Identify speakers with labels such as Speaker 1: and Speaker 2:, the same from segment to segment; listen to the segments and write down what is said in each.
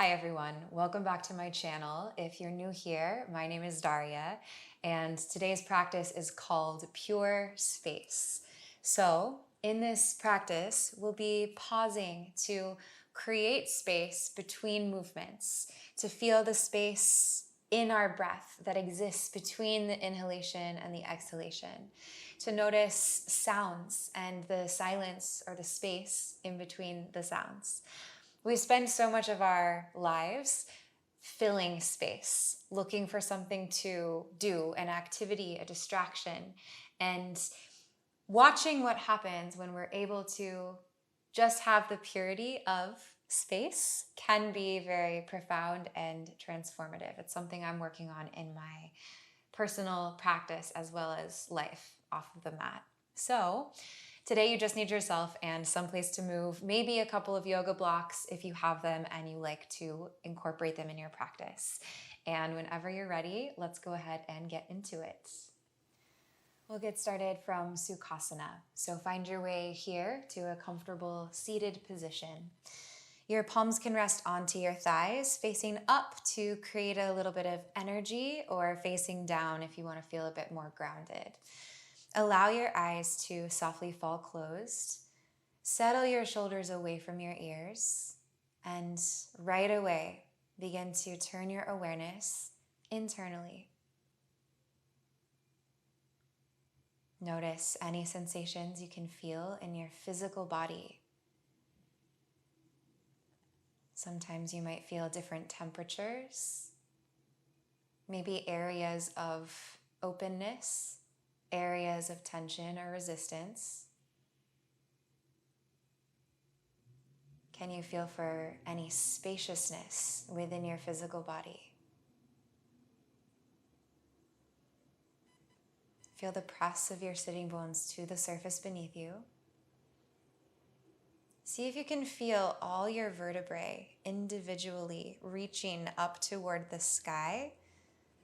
Speaker 1: Hi everyone, welcome back to my channel. If you're new here, my name is Daria, and today's practice is called Pure Space. So in this practice, we'll be pausing to create space between movements, to feel the space in our breath that exists between the inhalation and the exhalation, to notice sounds and the silence or the space in between the sounds. We spend so much of our lives filling space, looking for something to do, an activity, a distraction, and watching what happens when we're able to just have the purity of space can be very profound and transformative. It's something I'm working on in my personal practice as well as life off of the mat. So today you just need yourself and someplace to move, maybe a couple of yoga blocks if you have them and you like to incorporate them in your practice. And whenever you're ready, let's go ahead and get into it. We'll get started from Sukhasana. So find your way here to a comfortable seated position. Your palms can rest onto your thighs, facing up to create a little bit of energy, or facing down if you want to feel a bit more grounded. Allow your eyes to softly fall closed. Settle your shoulders away from your ears, and right away begin to turn your awareness internally. Notice any sensations you can feel in your physical body. Sometimes you might feel different temperatures, maybe areas of openness, areas of tension or resistance. Can you feel for any spaciousness within your physical body? Feel the press of your sitting bones to the surface beneath you. See if you can feel all your vertebrae individually reaching up toward the sky,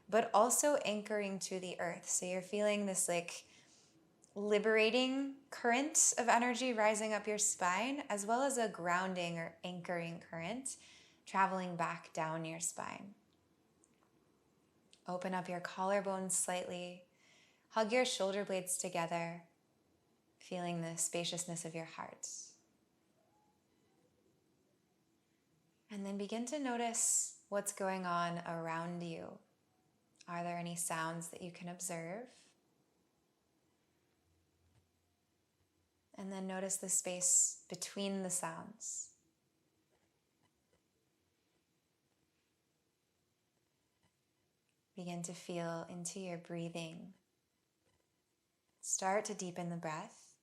Speaker 1: but also anchoring to the earth. So you're feeling this liberating current of energy rising up your spine, as well as a grounding or anchoring current traveling back down your spine. Open up your collarbones slightly. Hug your shoulder blades together, feeling the spaciousness of your heart. And then begin to notice what's going on around you. Are there any sounds that you can observe? And then notice the space between the sounds. Begin to feel into your breathing. Start to deepen the breath,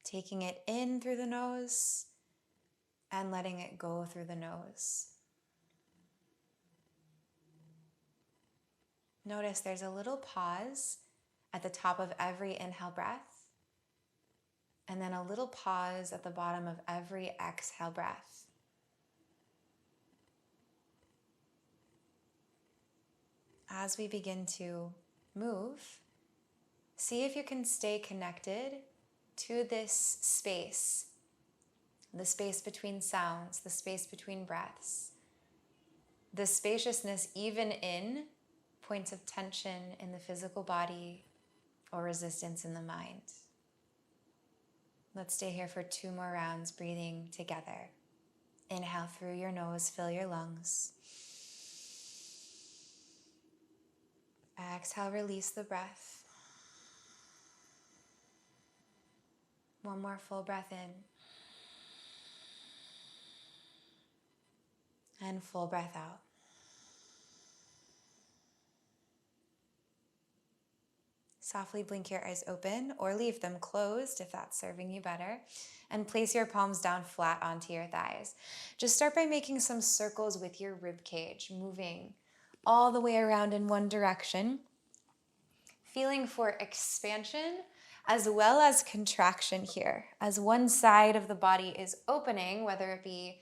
Speaker 1: taking it in through the nose and letting it go through the nose. Notice there's a little pause at the top of every inhale breath, and then a little pause at the bottom of every exhale breath. As we begin to move, see if you can stay connected to this space, the space between sounds, the space between breaths, the spaciousness even in points of tension in the physical body or resistance in the mind. Let's stay here for 2 more rounds, breathing together. Inhale through your nose, fill your lungs. Exhale, release the breath. One more full breath in. And full breath out. Softly blink your eyes open or leave them closed if that's serving you better. And place your palms down flat onto your thighs. Just start by making some circles with your rib cage, moving all the way around in one direction. Feeling for expansion as well as contraction here. As one side of the body is opening, whether it be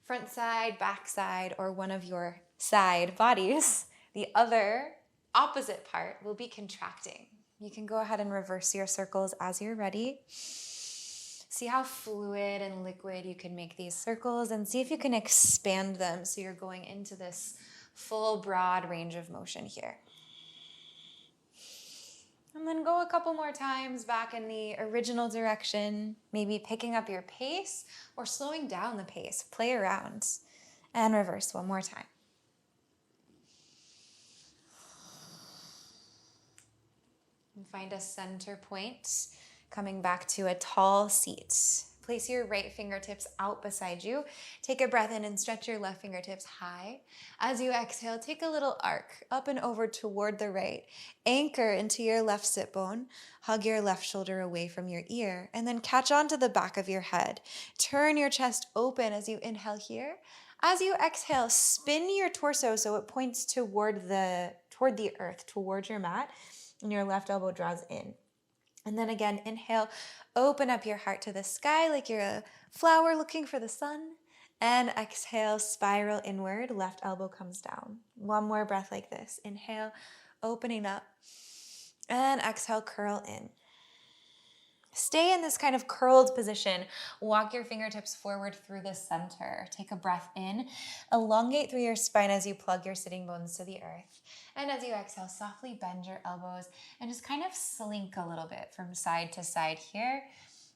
Speaker 1: front side, back side, or one of your side bodies, the other opposite part will be contracting. You can go ahead and reverse your circles as you're ready. See See how fluid and liquid you can make these circles, and see if you can expand them so you're going into this full broad range of motion here. And then go a couple more times back in the original direction, maybe picking up your pace or slowing down the pace. Play around and reverse one more time. And find a center point, coming back to a tall seat. Place your right fingertips out beside you. Take a breath in and stretch your left fingertips high. As you exhale, take a little arc up and over toward the right. Anchor into your left sit bone. Hug your left shoulder away from your ear, and then catch onto the back of your head. Turn your chest open as you inhale here. As you exhale, spin your torso so it points toward the earth, towards your mat, and your left elbow draws in. And then again, inhale, open up your heart to the sky like you're a flower looking for the sun. And exhale, spiral inward, left elbow comes down. One more breath like this. Inhale, opening up. And exhale, curl in. Stay in this kind of curled position. Walk your fingertips forward through the center. Take a breath in. Elongate through your spine as you plug your sitting bones to the earth. And as you exhale, softly bend your elbows and just kind of slink a little bit from side to side here.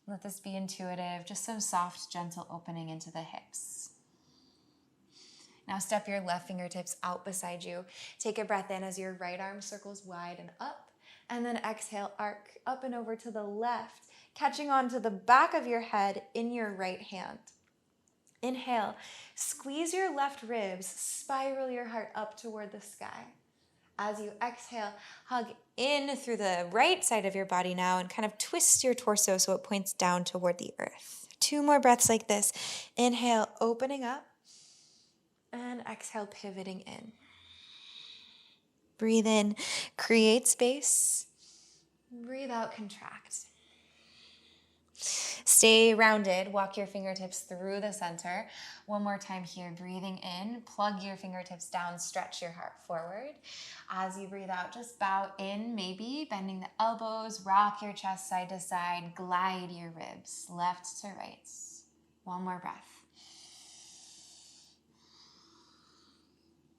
Speaker 1: Let this be intuitive, just some soft, gentle opening into the hips. Now step your left fingertips out beside you. Take a breath in as your right arm circles wide and up. And then exhale, arc up and over to the left, catching onto the back of your head in your right hand. Inhale, squeeze your left ribs, spiral your heart up toward the sky. As you exhale, hug in through the right side of your body now and kind of twist your torso so it points down toward the earth. 2 more breaths like this. Inhale, opening up, and exhale, pivoting in. Breathe in, create space. Breathe out, contract. Stay rounded. Walk your fingertips through the center. One more time here. Breathing in, plug your fingertips down, stretch your heart forward. As you breathe out, just bow in, maybe bending the elbows, rock your chest side to side, glide your ribs left to right. One more breath.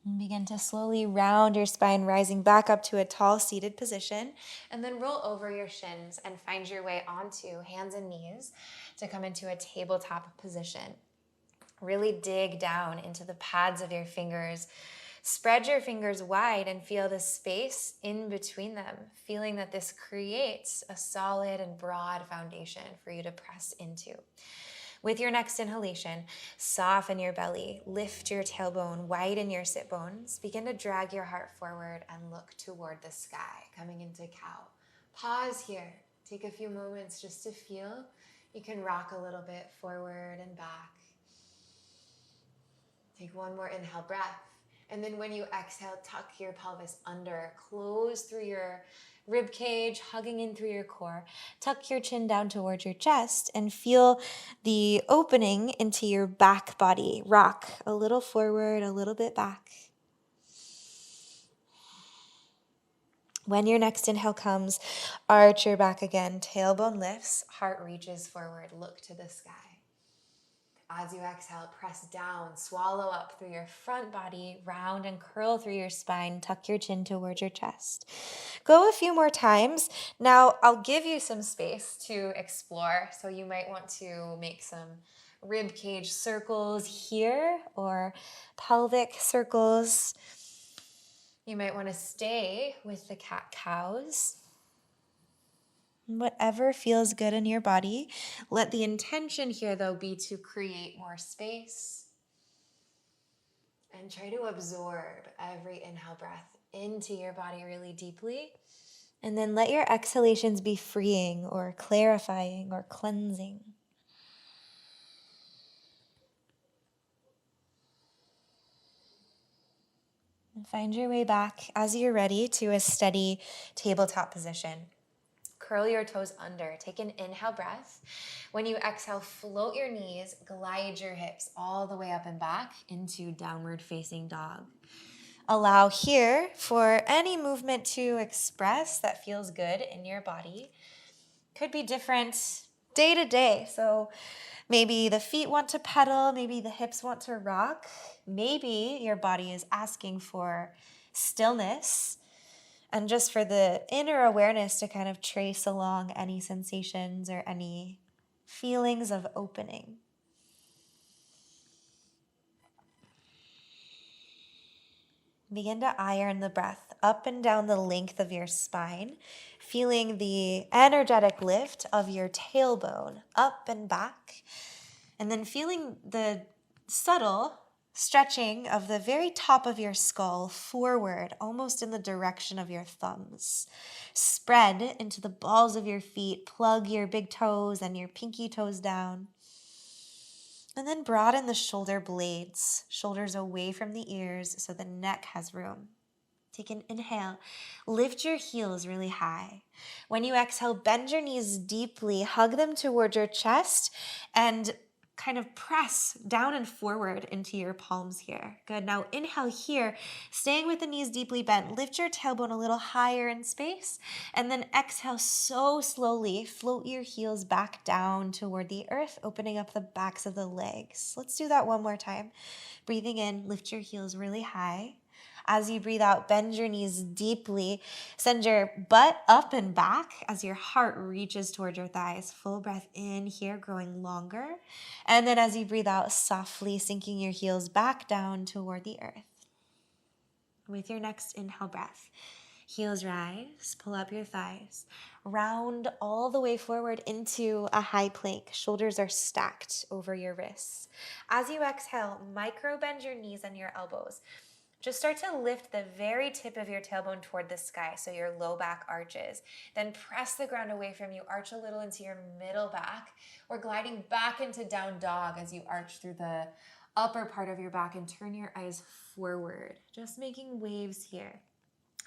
Speaker 1: And begin to slowly round your spine, rising back up to a tall seated position, and then roll over your shins and find your way onto hands and knees to come into a tabletop position. Really dig down into the pads of your fingers. Spread your fingers wide and feel the space in between them, feeling that this creates a solid and broad foundation for you to press into. With your next inhalation, soften your belly, lift your tailbone, widen your sit bones, begin to drag your heart forward and look toward the sky, coming into cow. Pause here, take a few moments just to feel. You can rock a little bit forward and back. Take one more inhale breath. And then when you exhale, tuck your pelvis under, close through your rib cage, hugging in through your core. Tuck your chin down towards your chest and feel the opening into your back body. Rock a little forward, a little bit back. When your next inhale comes, arch your back again. Tailbone lifts, heart reaches forward, look to the sky. As you exhale, press down, swallow up through your front body, round and curl through your spine, tuck your chin towards your chest. Go a few more times. Now, I'll give you some space to explore, so you might want to make some rib cage circles here or pelvic circles. You might want to stay with the cat-cows. Whatever feels good in your body. Let the intention here, though, be to create more space. And try to absorb every inhale breath into your body really deeply. And then let your exhalations be freeing or clarifying or cleansing. And find your way back as you're ready to a steady tabletop position. Curl your toes under. Take an inhale breath. When you exhale, float your knees, glide your hips all the way up and back into downward facing dog. Allow here for any movement to express that feels good in your body. Could be different
Speaker 2: day to day. So maybe the feet want to pedal, maybe the hips want to rock, maybe your body is asking for stillness and just for the inner awareness to kind of trace along any sensations or any feelings of opening. Begin to iron the breath up and down the length of your spine, feeling the energetic lift of your tailbone up and back, and then feeling the subtle stretching of the very top of your skull forward, almost in the direction of your thumbs. Spread into the balls of your feet, plug your big toes and your pinky toes down. And then broaden the shoulder blades, shoulders away from the ears so the neck has room. Take an inhale. Lift your heels really high. When you exhale, bend your knees deeply, hug them toward your chest, and kind of press down and forward into your palms here. Good. Now inhale here, staying with the knees deeply bent. Lift your tailbone a little higher in space, and then exhale so slowly. Float your heels back down toward the earth, opening up the backs of the legs. Let's do that one more time. Breathing in, lift your heels really high. As you breathe out, bend your knees deeply. Send your butt up and back as your heart reaches toward your thighs. Full breath in here, growing longer. And then as you breathe out, softly sinking your heels back down toward the earth. With your next inhale breath, heels rise, pull up your thighs, round all the way forward into a high plank. Shoulders are stacked over your wrists. As you exhale, micro bend your knees and your elbows. Just start to lift the very tip of your tailbone toward the sky so your low back arches. Then press the ground away from you, arch a little into your middle back. We're gliding back into down dog as you arch through the upper part of your back and turn your eyes forward. Just making waves here.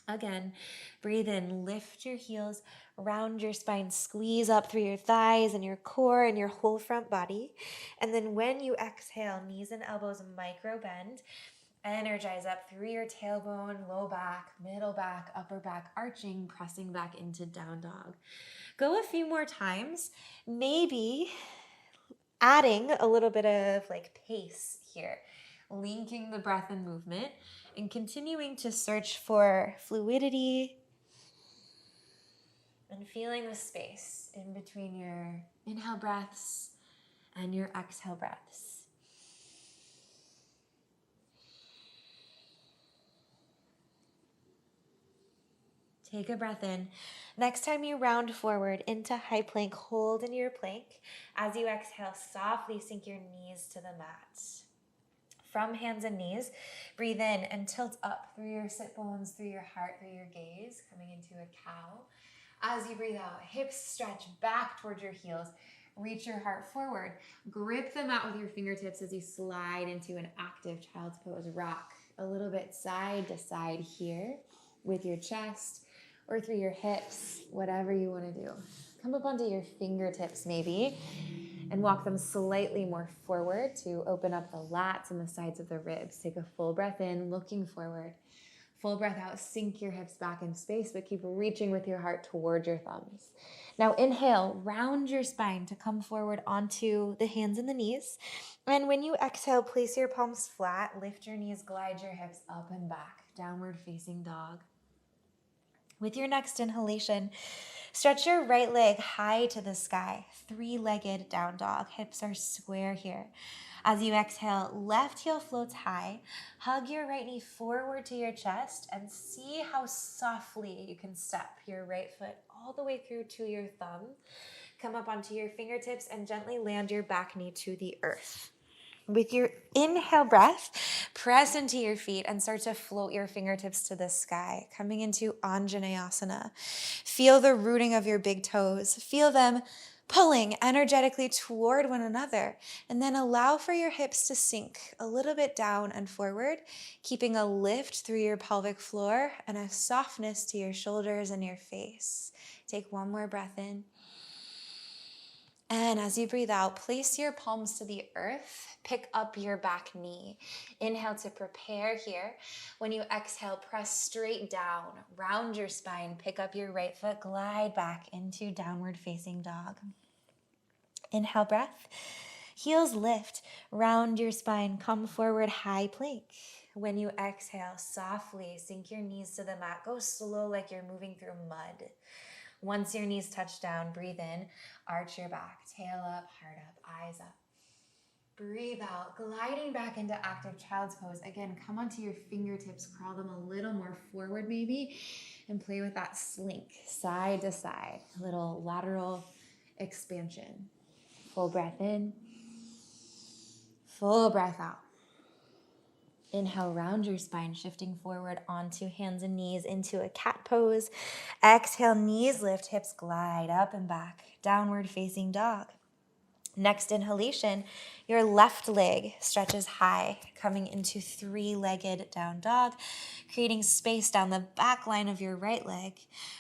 Speaker 2: Again, breathe in, lift your heels, round your spine, squeeze up through your thighs and your core and your whole front body. And then when you exhale, knees and elbows micro bend. Energize up through your tailbone, low back, middle back, upper back, arching, pressing back into down dog. Go a few more times, maybe adding a little bit of like pace here, linking the breath and movement, and continuing to search for fluidity and feeling the space in between your inhale breaths and your exhale breaths. Take a breath in. Next time you round forward into high plank, hold in your plank. As you exhale, softly sink your knees to the mat. From hands and knees, breathe in and tilt up through your sit bones, through your heart, through your gaze, coming into a cow. As you breathe out, hips stretch back towards your heels. Reach your heart forward. Grip the mat with your fingertips as you slide into an active child's pose. Rock a little bit side to side here with your chest or through your hips, whatever you want to do. Come up onto your fingertips maybe and walk them slightly more forward to open up the lats and the sides of the ribs. Take a full breath in, looking forward. Full breath out, sink your hips back in space, but keep reaching with your heart toward your thumbs. Now inhale, round your spine to come forward onto the hands and the knees. And when you exhale, place your palms flat, lift your knees, glide your hips up and back, downward facing dog. With your next inhalation, stretch your right leg high to the sky, three-legged down dog. Hips are square here. As you exhale, left heel floats high. Hug your right knee forward to your chest and see how softly you can step your right foot all the way through to your thumb. Come up onto your fingertips and gently land your back knee to the earth. With your inhale breath, press into your feet and start to float your fingertips to the sky, coming into Anjaneyasana. Feel the rooting of your big toes. Feel them pulling energetically toward one another, and then allow for your hips to sink a little bit down and forward, keeping a lift through your pelvic floor and a softness to your shoulders and your face. Take one more breath in. And as you breathe out, place your palms to the earth. Pick up your back knee. Inhale to prepare here. When you exhale, press straight down. Round your spine. Pick up your right foot. Glide back into downward facing dog. Inhale, breath. Heels lift, round your spine, come forward, high plank. When you exhale, softly sink your knees to the mat. Go slow like you're moving through mud. Once your knees touch down, breathe in, arch your back, tail up, heart up, eyes up. Breathe out, gliding back into active child's pose. Again, come onto your fingertips, crawl them a little more forward maybe, and play with that slink, side to side, a little lateral expansion. Full breath in, full breath out. Inhale, round your spine, shifting forward onto hands and knees into a cat pose. Exhale, knees lift, hips glide up and back, downward facing dog. Next inhalation, your left leg stretches high, coming into three-legged down dog, creating space down the back line of your right leg.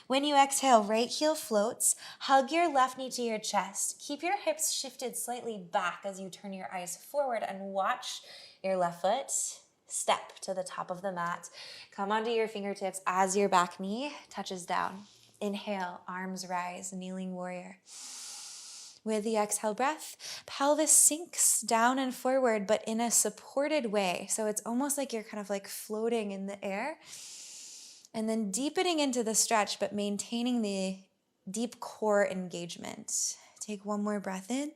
Speaker 2: When you exhale, right heel floats. Hug your left knee to your chest. Keep your hips shifted slightly back as you turn your eyes forward and watch your left foot step to the top of the mat. Come onto your fingertips as your back knee touches down. Inhale, arms rise, kneeling warrior. With the exhale breath, pelvis sinks down and forward, but in a supported way. So it's almost like you're kind of like floating in the air. And then deepening into the stretch, but maintaining the deep core engagement. Take one more breath in.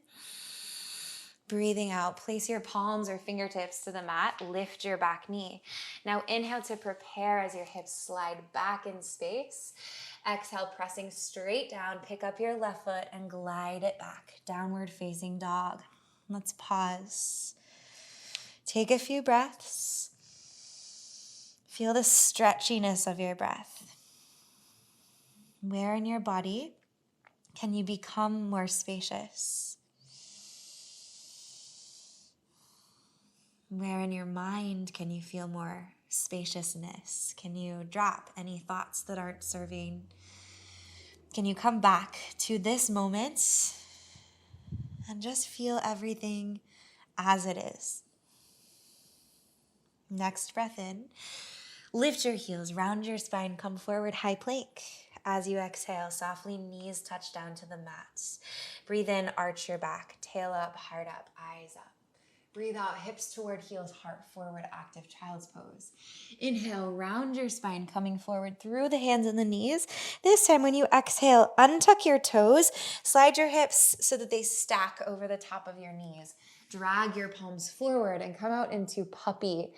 Speaker 2: Breathing out, place your palms or fingertips to the mat, lift your back knee. Now inhale to prepare as your hips slide back in space. Exhale, pressing straight down, pick up your left foot and glide it back, downward facing dog. Let's pause. Take a few breaths. Feel the stretchiness of your breath. Where in your body can you become more spacious? Where in your mind can you feel more spaciousness? Can you drop any thoughts that aren't serving? Can you come back to this moment and just feel everything as it is? Next breath in. Lift your heels, round your spine, come forward, high plank. As you exhale, softly knees touch down to the mat. Breathe in, arch your back, tail up, heart up, eyes up. Breathe out, hips toward heels, heart forward, active child's pose. Inhale, round your spine, coming forward through the hands and the knees. This time when you exhale, untuck your toes, slide your hips so that they stack over the top of your knees. Drag your palms forward and come out into puppy,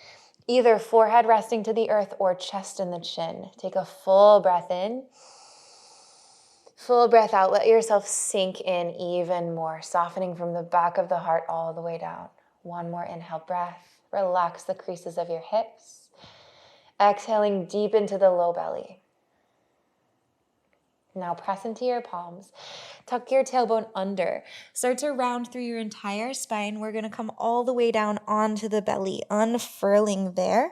Speaker 2: either forehead resting to the earth or chest and the chin. Take a full breath in. Full breath out. Let yourself sink in even more, softening from the back of the heart all the way down. One more inhale breath. Relax the creases of your hips. Exhaling deep into the low belly. Now press into your palms. Tuck your tailbone under. Start to round through your entire spine. We're going to come all the way down onto the belly, unfurling there.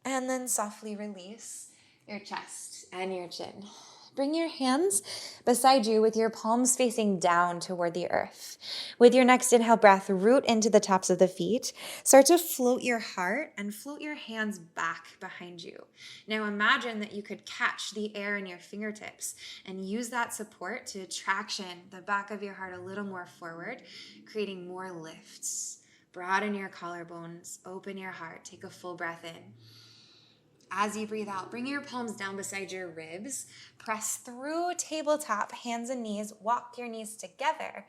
Speaker 2: And then softly release your chest and your chin. Bring your hands beside you with your palms facing down toward the earth. With your next inhale breath, root into the tops of the feet. Start to float your heart and float your hands back behind you. Now imagine that you could catch the air in your fingertips and use that support to traction the back of your heart a little more forward, creating more lifts. Broaden your collarbones, open your heart, take a full breath in. As you breathe out, bring your palms down beside your ribs. Press through tabletop, hands and knees. Walk your knees together.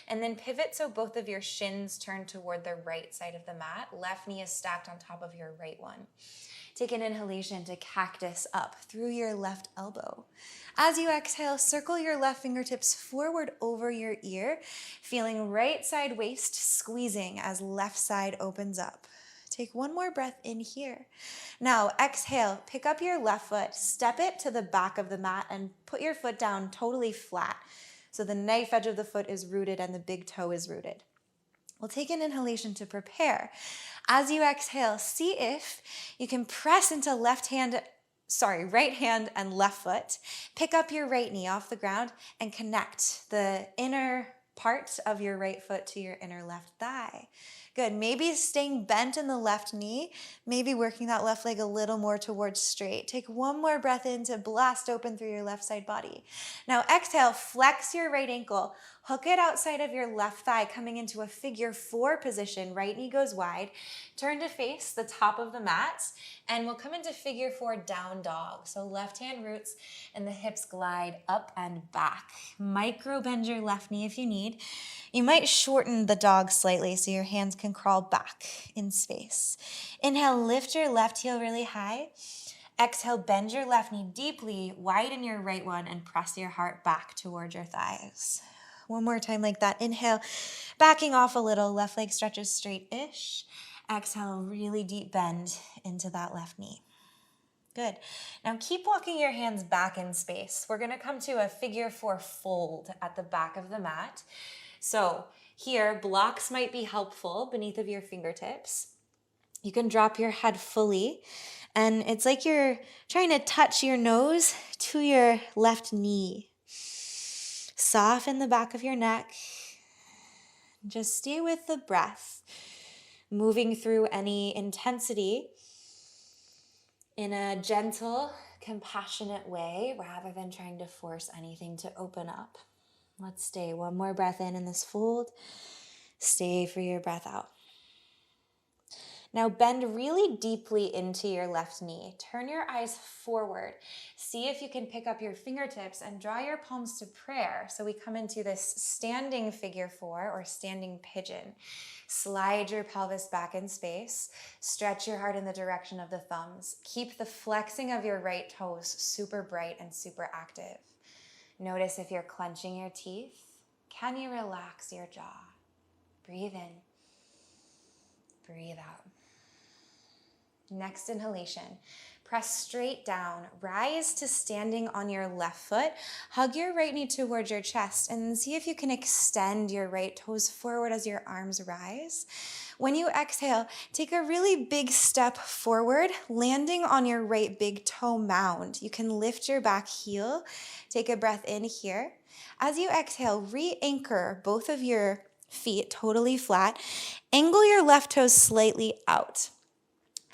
Speaker 2: And then pivot so both of your shins turn toward the right side of the mat. Left knee is stacked on top of your right one. Take an inhalation to cactus up through your left elbow. As you exhale, circle your left fingertips forward over your ear, feeling right side waist squeezing as left side opens up. Take one more breath in here. Now exhale, pick up your left foot, step it to the back of the mat and put your foot down totally flat. So the knife edge of the foot is rooted and the big toe is rooted. We'll take an inhalation to prepare. As you exhale, see if you can press into right hand and left foot. Pick up your right knee off the ground and connect the inner part of your right foot to your inner left thigh. Good. Maybe staying bent in the left knee, maybe working that left leg a little more towards straight. Take one more breath in to blast open through your left side body. Now exhale, flex your right ankle, Hook it outside of your left thigh, coming into a figure 4 position. Right knee goes wide. Turn to face the top of the mat, and we'll come into figure 4 down dog. So left hand roots and the hips glide up and back. Micro bend your left knee if you need. You might shorten the dog slightly so your hands can crawl back in space. Inhale, lift your left heel really high. Exhale, bend your left knee deeply, widen your right one, and press your heart back toward your thighs. One more time like that. Inhale, backing off a little, left leg stretches straight-ish. Exhale, really deep bend into that left knee. Good. Now keep walking your hands back in space. We're gonna come to a figure 4 fold at the back of the mat. So here, blocks might be helpful beneath of your fingertips. You can drop your head fully, and it's like you're trying to touch your nose to your left knee. Soften the back of your neck. Just stay with the breath, moving through any intensity in a gentle, compassionate way rather than trying to force anything to open up. Let's stay. One more breath in this fold. Stay for your breath out. Now bend really deeply into your left knee. Turn your eyes forward. See if you can pick up your fingertips and draw your palms to prayer. So we come into this standing figure 4 or standing pigeon. Slide your pelvis back in space. Stretch your heart in the direction of the thumbs. Keep the flexing of your right toes super bright and super active. Notice if you're clenching your teeth. Can you relax your jaw? Breathe in. Breathe out. Next inhalation, press straight down, rise to standing on your left foot, hug your right knee towards your chest, and see if you can extend your right toes forward as your arms rise. When you exhale, take a really big step forward, landing on your right big toe mound. You can lift your back heel, take a breath in here. As you exhale, re-anchor both of your feet totally flat, angle your left toes slightly out.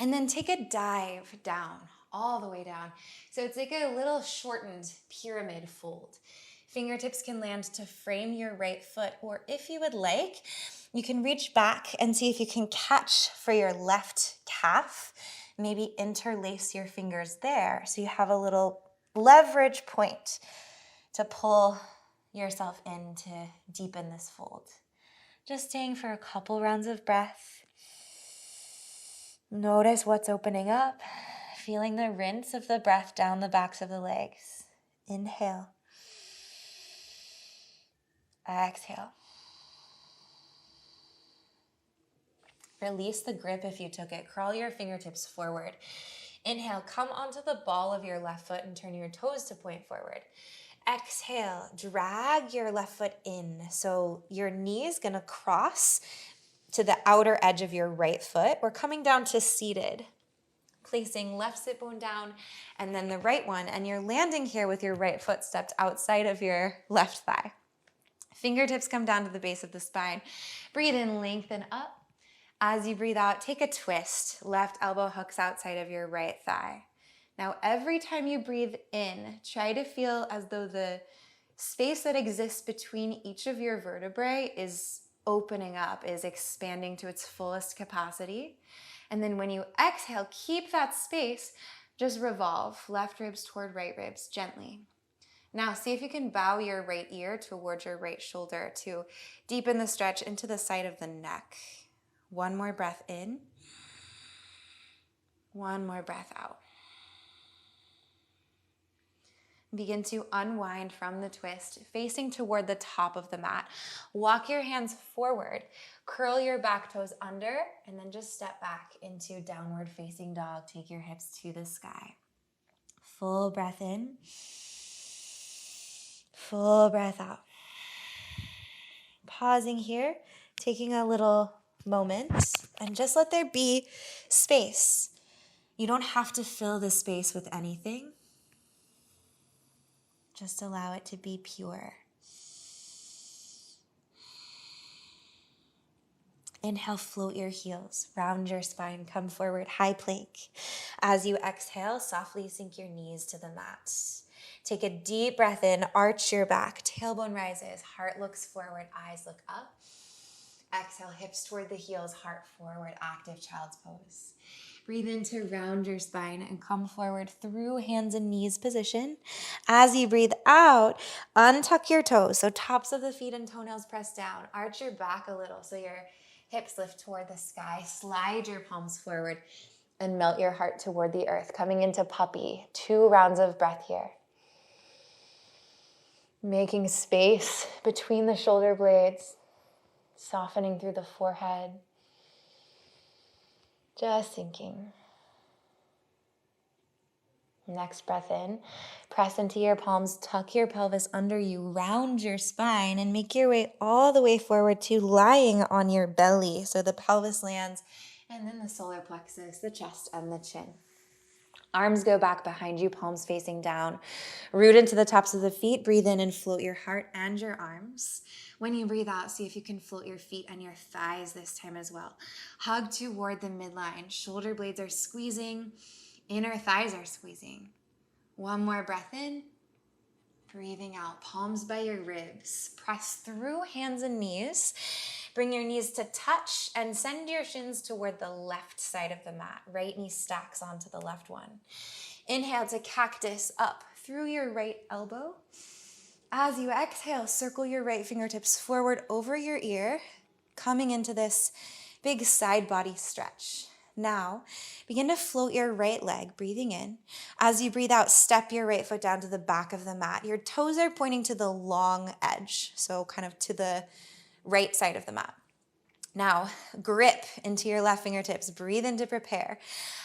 Speaker 2: And then take a dive down, all the way down. So it's like a little shortened pyramid fold. Fingertips can land to frame your right foot, or if you would like, you can reach back and see if you can catch for your left calf. Maybe interlace your fingers there so you have a little leverage point to pull yourself in to deepen this fold. Just staying for a couple rounds of breath. Notice what's opening up, feeling the rinse of the breath down the backs of the legs. Inhale. Exhale. Release the grip if you took it. Crawl your fingertips forward. Inhale, come onto the ball of your left foot and turn your toes to point forward. Exhale, drag your left foot in. So your knee is gonna cross to the outer edge of your right foot. We're coming down to seated, placing left sit bone down and then the right one. And you're landing here with your right foot stepped outside of your left thigh. Fingertips come down to the base of the spine. Breathe in, lengthen up. As you breathe out, take a twist. Left elbow hooks outside of your right thigh. Now, every time you breathe in, try to feel as though the space that exists between each of your vertebrae is opening up, is expanding to its fullest capacity. And then when you exhale, keep that space, just revolve left ribs toward right ribs gently. Now see if you can bow your right ear towards your right shoulder to deepen the stretch into the side of the neck. One more breath in. One more breath out. Begin to unwind from the twist, facing toward the top of the mat. Walk your hands forward, curl your back toes under, and then just step back into downward facing dog. Take your hips to the sky. Full breath in. Full breath out. Pausing here, taking a little moment, and just let there be space. You don't have to fill the space with anything. Just allow it to be pure. Inhale, float your heels, round your spine, come forward, high plank. As you exhale, softly sink your knees to the mat. Take a deep breath in, arch your back, tailbone rises, heart looks forward, eyes look up. Exhale, hips toward the heels, heart forward, active child's pose. Breathe in to round your spine and come forward through hands and knees position. As you breathe out, untuck your toes. So tops of the feet and toenails press down. Arch your back a little so your hips lift toward the sky. Slide your palms forward and melt your heart toward the earth. Coming into puppy. 2 rounds of breath here. Making space between the shoulder blades. Softening through the forehead. Just sinking. Next breath in, press into your palms, tuck your pelvis under you, round your spine, and make your way all the way forward to lying on your belly. So the pelvis lands, and then the solar plexus, the chest, and the chin. Arms go back behind you, palms facing down. Root into the tops of the feet. Breathe in and float your heart and your arms. When you breathe out, see if you can float your feet and your thighs this time as well. Hug toward the midline. Shoulder blades are squeezing. Inner thighs are squeezing. One more breath in. Breathing out. Palms by your ribs. Press through hands and knees. Bring your knees to touch and send your shins toward the left side of the mat. Right knee stacks onto the left one. Inhale to cactus up through your right elbow. As you exhale, circle your right fingertips forward over your ear, coming into this big side body stretch. Now, begin to float your right leg, breathing in. As you breathe out, step your right foot down to the back of the mat. Your toes are pointing to the long edge, so kind of to the right side of the mat. Now, grip into your left fingertips. Breathe in to prepare.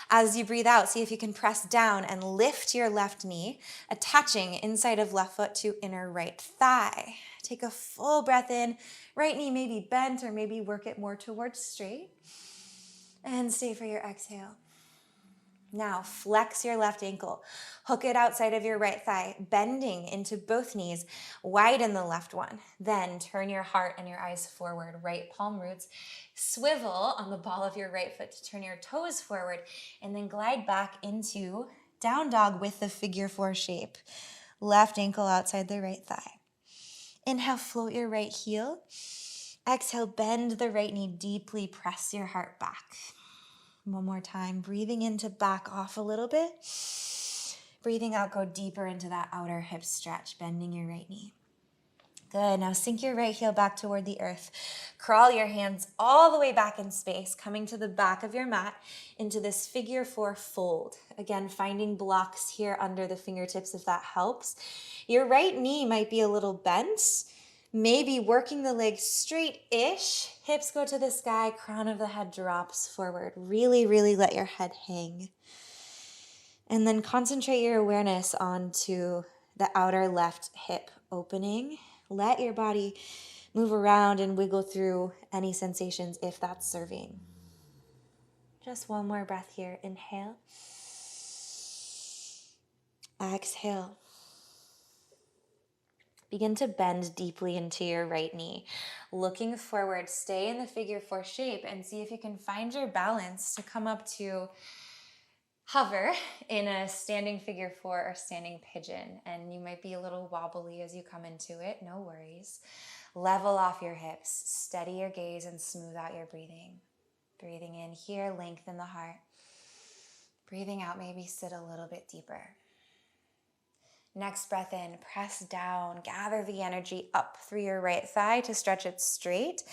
Speaker 2: As you breathe out, see if you can press down and lift your left knee, attaching inside of left foot to inner right thigh. Take a full breath in. Right knee may be bent or maybe work it more towards straight. And stay for your exhale. Now, flex your left ankle. Hook it outside of your right thigh, bending into both knees. Widen the left one. Then turn your heart and your eyes forward. Right palm roots. Swivel on the ball of your right foot to turn your toes forward. And then glide back into down dog with the figure 4 shape. Left ankle outside the right thigh. Inhale, float your right heel. Exhale, bend the right knee deeply. Press your heart back. One more time, breathing in to back off a little bit. Breathing out, go deeper into that outer hip stretch, bending your right knee. Good, now sink your right heel back toward the earth. Crawl your hands all the way back in space, coming to the back of your mat into this figure 4 fold. Again, finding blocks here under the fingertips if that helps. Your right knee might be a little bent. Maybe working the legs straight-ish. Hips go to the sky, crown of the head drops forward. Really, really let your head hang. And then concentrate your awareness onto the outer left hip opening. Let your body move around and wiggle through any sensations if that's serving. Just one more breath here. Inhale. Exhale. Begin to bend deeply into your right knee. Looking forward, stay in the figure 4 shape and see if you can find your balance to come up to hover in a standing figure 4 or standing pigeon. And you might be a little wobbly as you come into it. No worries. Level off your hips. Steady your gaze and smooth out your breathing. Breathing in here, lengthen the heart. Breathing out, maybe sit a little bit deeper. Next breath in, press down, gather the energy up through your right thigh to stretch it straight.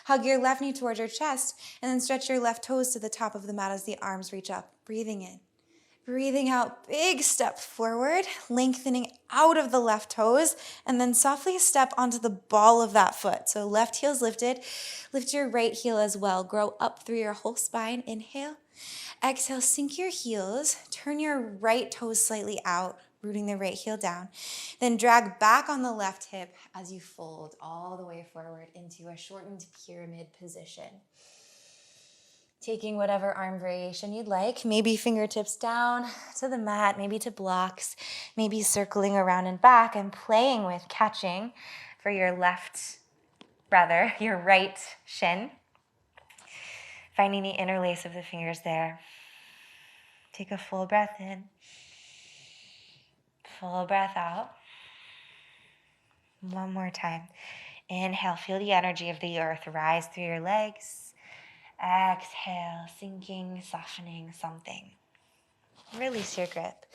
Speaker 2: Hug your left knee towards your chest and then stretch your left toes to the top of the mat as the arms reach up. Breathing in. Breathing out, big step forward, lengthening out of the left toes, and then softly step onto the ball of that foot. So left heel's lifted. Lift your right heel as well. Grow up through your whole spine. Inhale. Exhale, sink your heels. Turn your right toes slightly out, rooting the right heel down. Then drag back on the left hip as you fold all the way forward into a shortened pyramid position. Taking whatever arm variation you'd like, maybe fingertips down to the mat, maybe to blocks, maybe circling around and back and playing with catching for your right shin. Finding the interlace of the fingers there. Take a full breath in. Full breath out. One more time. Inhale, feel the energy of the earth rise through your legs. Exhale, sinking, softening something. Release your grip.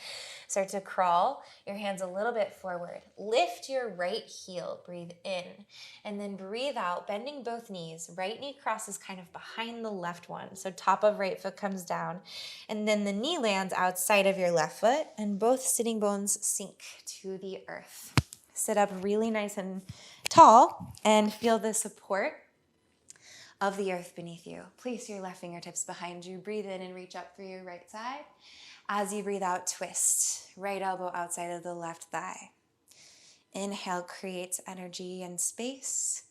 Speaker 2: Start to crawl your hands a little bit forward. Lift your right heel, breathe in, and then breathe out, bending both knees. Right knee crosses kind of behind the left one. So top of right foot comes down, and then the knee lands outside of your left foot, and both sitting bones sink to the earth. Sit up really nice and tall and feel the support of the earth beneath you. Place your left fingertips behind you. Breathe in and reach up through your right side. As you breathe out, twist. Right elbow outside of the left thigh. Inhale, creates energy and space.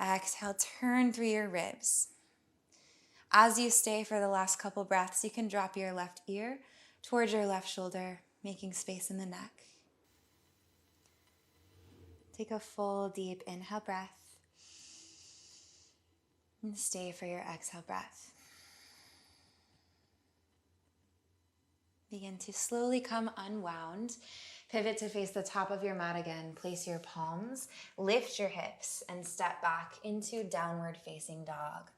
Speaker 2: Exhale, turn through your ribs. As you stay for the last couple breaths, you can drop your left ear towards your left shoulder, making space in the neck. Take a full, deep inhale breath. And stay for your exhale breath. Begin to slowly come unwound. Pivot to face the top of your mat again. Place your palms, lift your hips, and step back into downward facing dog.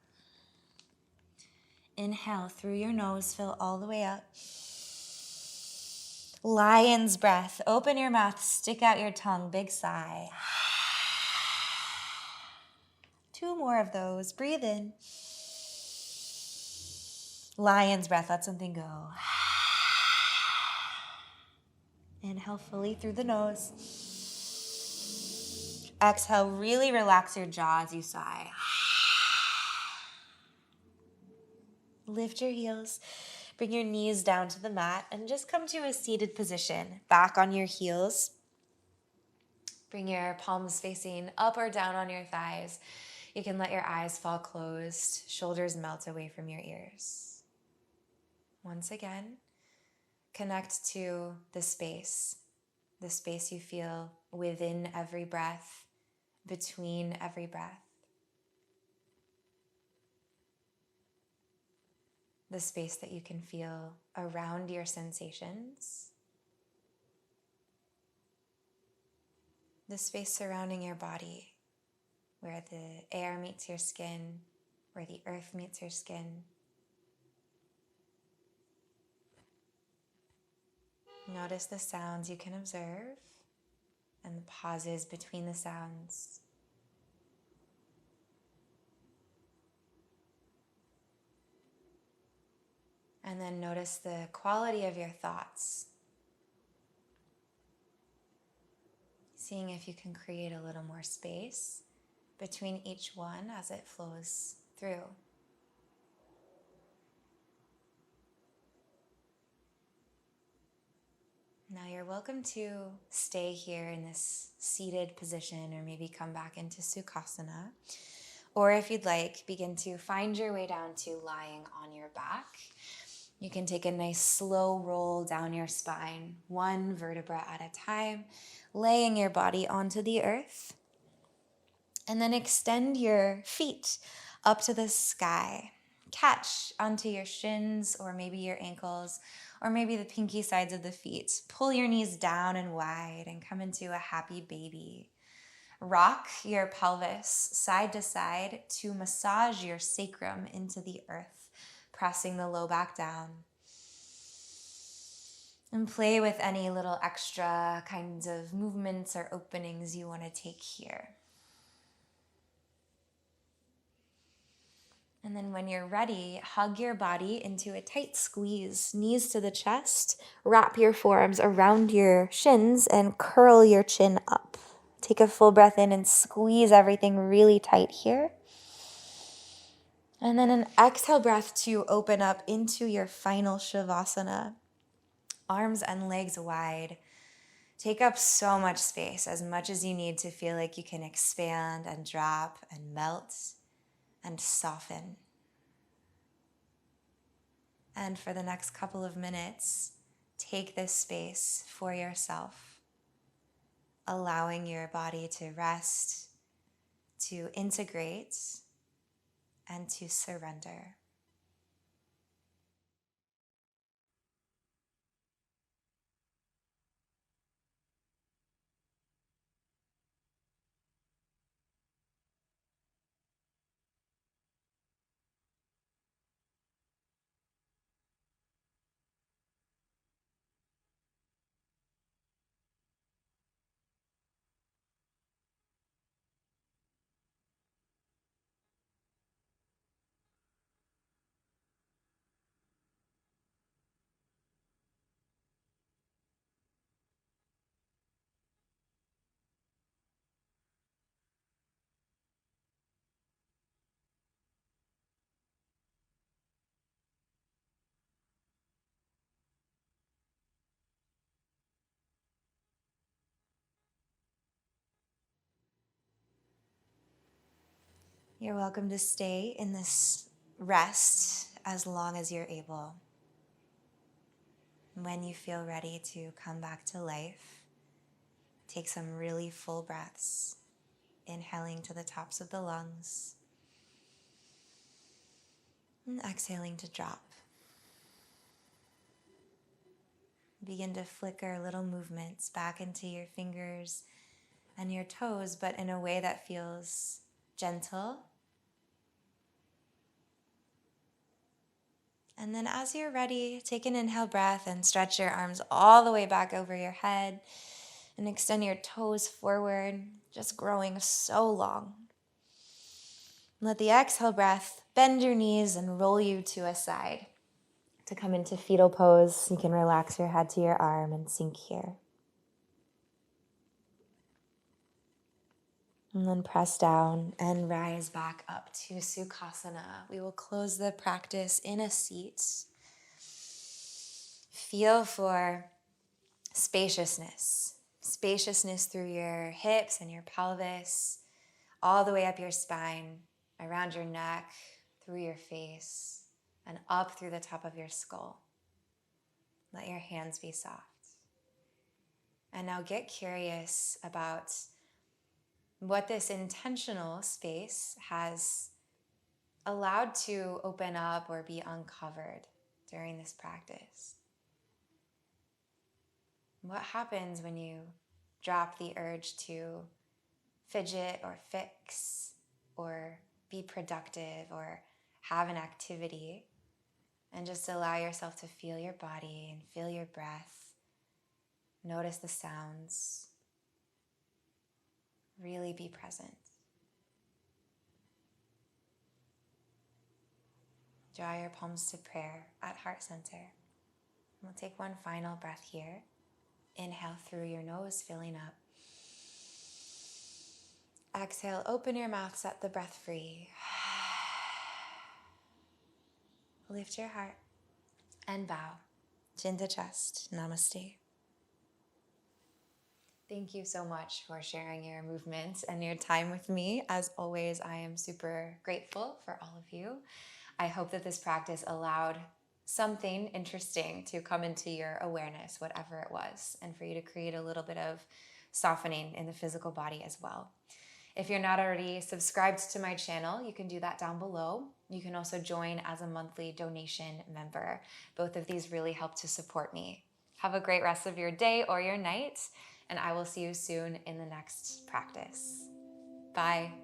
Speaker 2: Inhale through your nose, fill all the way up. Lion's breath. Open your mouth, stick out your tongue, big sigh. 2 more of those. Breathe in. Lion's breath. Let something go. Inhale fully through the nose. Exhale, really relax your jaw as you sigh. Lift your heels. Bring your knees down to the mat and just come to a seated position. Back on your heels. Bring your palms facing up or down on your thighs. You can let your eyes fall closed, shoulders melt away from your ears. Once again, connect to the space you feel within every breath, between every breath. The space that you can feel around your sensations. The space surrounding your body, where the air meets your skin, where the earth meets your skin. Notice the sounds you can observe and the pauses between the sounds. And then notice the quality of your thoughts. Seeing if you can create a little more space between each one as it flows through. Now you're welcome to stay here in this seated position or maybe come back into Sukhasana. Or if you'd like, begin to find your way down to lying on your back. You can take a nice slow roll down your spine, one vertebra at a time, laying your body onto the earth. And then extend your feet up to the sky. Catch onto your shins or maybe your ankles or maybe the pinky sides of the feet. Pull your knees down and wide and come into a happy baby. Rock your pelvis side to side to massage your sacrum into the earth, pressing the low back down. And play with any little extra kinds of movements or openings you want to take here. And then when you're ready, hug your body into a tight squeeze, knees to the chest. Wrap your forearms around your shins and curl your chin up. Take a full breath in and squeeze everything really tight here. And then an exhale breath to open up into your final Shavasana. Arms and legs wide. Take up so much space, as much as you need to feel like you can expand and drop and melt and soften. And for the next couple of minutes, take this space for yourself, allowing your body to rest, to integrate, and to surrender. You're welcome to stay in this rest as long as you're able. When you feel ready to come back to life, take some really full breaths, inhaling to the tops of the lungs and exhaling to drop. Begin to flicker little movements back into your fingers and your toes, but in a way that feels gentle. And then as you're ready, take an inhale breath and stretch your arms all the way back over your head and extend your toes forward, just growing so long. Let the exhale breath bend your knees and roll you to a side. To come into fetal pose, you can relax your head to your arm and sink here. And then press down and rise back up to Sukhasana. We will close the practice in a seat. Feel for spaciousness. Spaciousness through your hips and your pelvis, all the way up your spine, around your neck, through your face, and up through the top of your skull. Let your hands be soft. And now get curious about what this intentional space has allowed to open up or be uncovered during this practice. What happens when you drop the urge to fidget or fix or be productive or have an activity, and just allow yourself to feel your body and feel your breath. Notice the sounds. Really be present. Draw your palms to prayer at heart center. We'll take one final breath here. Inhale through your nose, filling up. Exhale, open your mouth, set the breath free. Lift your heart and bow. Chin to chest. Namaste. Thank you so much for sharing your movements and your time with me. As always, I am super grateful for all of you. I hope that this practice allowed something interesting to come into your awareness, whatever it was, and for you to create a little bit of softening in the physical body as well. If you're not already subscribed to my channel, you can do that down below. You can also join as a monthly donation member. Both of these really help to support me. Have a great rest of your day or your night, and I will see you soon in the next practice. Bye.